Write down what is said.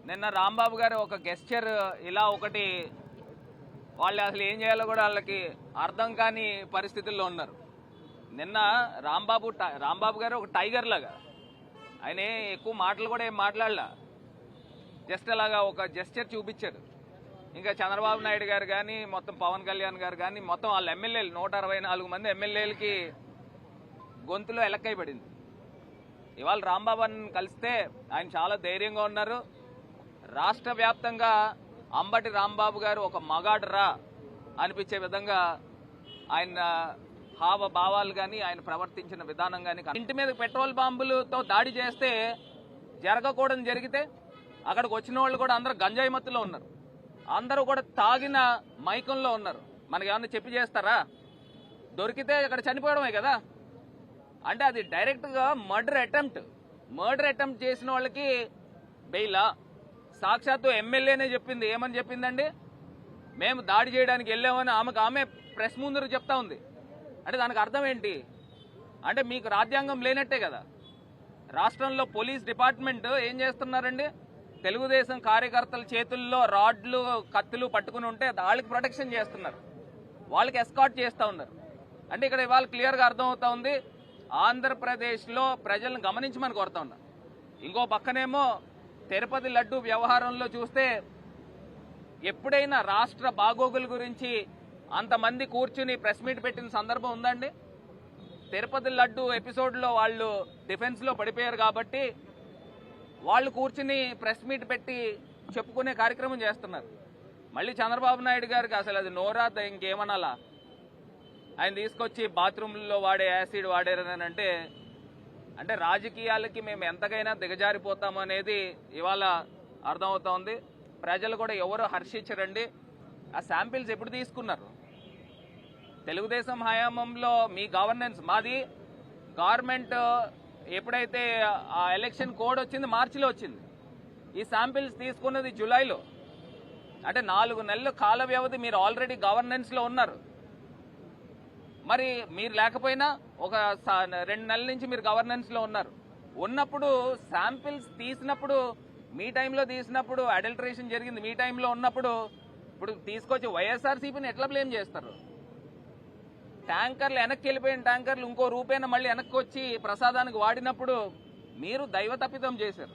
నిన్న రాంబాబు గారు ఒక గెస్చర్ ఇలా ఒకటి వాళ్ళు అసలు ఏం చేయాలో కూడా వాళ్ళకి అర్థం కాని పరిస్థితుల్లో ఉన్నారు. నిన్న రాంబాబు గారు ఒక టైగర్ లాగా ఆయన ఎక్కువ మాటలు కూడా ఏం మాట్లాడలా, జస్ట్ అలాగా ఒక జెస్చర్ చూపించారు. ఇంకా చంద్రబాబు నాయుడు గారు కానీ మొత్తం పవన్ కళ్యాణ్ గారు కానీ మొత్తం వాళ్ళ ఎమ్మెల్యేలు 164 మంది ఎమ్మెల్యేలకి గొంతులో ఎలక్కై పడింది. ఇవాళ రాంబాబుని కలిస్తే ఆయన చాలా ధైర్యంగా ఉన్నారు. రాష్ట్ర వ్యాప్తంగా అంబటి రాంబాబు గారు ఒక మగాడరా అనిపించే విధంగా ఆయన హావభావాలు కానీ ఆయన ప్రవర్తించిన విధానం కానీ, ఇంటి మీద పెట్రోల్ బాంబులతో దాడి చేస్తే జరగకూడదని జరిగితే అక్కడికి వచ్చిన వాళ్ళు కూడా అందరూ గంజాయి మత్తులో ఉన్నారు, అందరూ కూడా తాగిన మైకంలో ఉన్నారు. మనకి ఏమన్నా చెప్పి చేస్తారా? దొరికితే అక్కడ చనిపోవడమే కదా. అంటే అది డైరెక్ట్గా మర్డర్ అటెంప్ట్ చేసిన వాళ్ళకి బెయిలా? సాక్షాత్తు ఎమ్మెల్యేనే చెప్పింది. ఏమని చెప్పిందండి? మేము దాడి చేయడానికి వెళ్ళామని ఆమె ప్రెస్ ముందర చెప్తా ఉంది. అంటే దానికి అర్థం ఏంటి? అంటే మీకు రాజ్యాంగం లేనట్టే కదా. రాష్ట్రంలో పోలీస్ డిపార్ట్మెంట్ ఏం చేస్తున్నారండి? తెలుగుదేశం కార్యకర్తల చేతుల్లో రాడ్లు కత్తులు పట్టుకుని ఉంటే వాళ్ళకి ప్రొటెక్షన్ చేస్తున్నారు, వాళ్ళకి ఎస్కాట్ చేస్తూ ఉన్నారు. అంటే ఇక్కడ ఇవాళ క్లియర్గా అర్థమవుతా ఉంది, ఆంధ్రప్రదేశ్లో ప్రజలను గమనించమని కోరుతా ఉన్నారు. ఇంకో పక్కనేమో తిరుపతి లడ్డు వ్యవహారంలో చూస్తే ఎప్పుడైనా రాష్ట్ర బాగోగుల గురించి అంతమంది కూర్చుని ప్రెస్ మీట్ పెట్టిన సందర్భం ఉందండి? తిరుపతి లడ్డు ఎపిసోడ్లో వాళ్ళు డిఫెన్స్లో పడిపోయారు కాబట్టి వాళ్ళు కూర్చుని ప్రెస్ మీట్ పెట్టి చెప్పుకునే కార్యక్రమం చేస్తున్నారు. మళ్ళీ చంద్రబాబు నాయుడు గారికి అసలు అది నోరా ఇంకేమనాలా? ఆయన తీసుకొచ్చి బాత్రూంలో వాడే యాసిడ్ వాడారని అంటే రాజకీయాలకి మేము ఎంతకైనా దిగజారిపోతాము అనేది ఇవాళ అర్థమవుతా ఉంది. ప్రజలు కూడా ఎవరు హర్షించరండి. ఆ శాంపిల్స్ ఎప్పుడు తీసుకున్నారు? తెలుగుదేశం హయాంలో మీ గవర్నెన్స్, మాది గవర్నమెంట్ ఎప్పుడైతే ఆ ఎలక్షన్ కోడ్ వచ్చింది మార్చిలో వచ్చింది. ఈ శాంపిల్స్ తీసుకున్నది జూలైలో. అంటే 4 నెలల కాల వ్యవధి మీరు ఆల్రెడీ గవర్నెన్స్లో ఉన్నారు. మరి మీరు లేకపోయినా ఒక 2 నెలల నుంచి మీరు గవర్నెన్స్లో ఉన్నారు. ఉన్నప్పుడు శాంపిల్స్ తీసినప్పుడు మీ టైంలో తీసినప్పుడు అడల్టరేషన్ జరిగింది మీ టైంలో ఉన్నప్పుడు, ఇప్పుడు తీసుకొచ్చి వైఎస్ఆర్సీపీని ఎట్లా బ్లేమ్ చేస్తారు? ట్యాంకర్లు వెనక్కి వెళ్ళిపోయిన ట్యాంకర్లు ఇంకో రూపేణ మళ్ళీ వెనక్కి వచ్చి ప్రసాదానికి వాడినప్పుడు మీరు దైవ తప్పిదం చేశారు.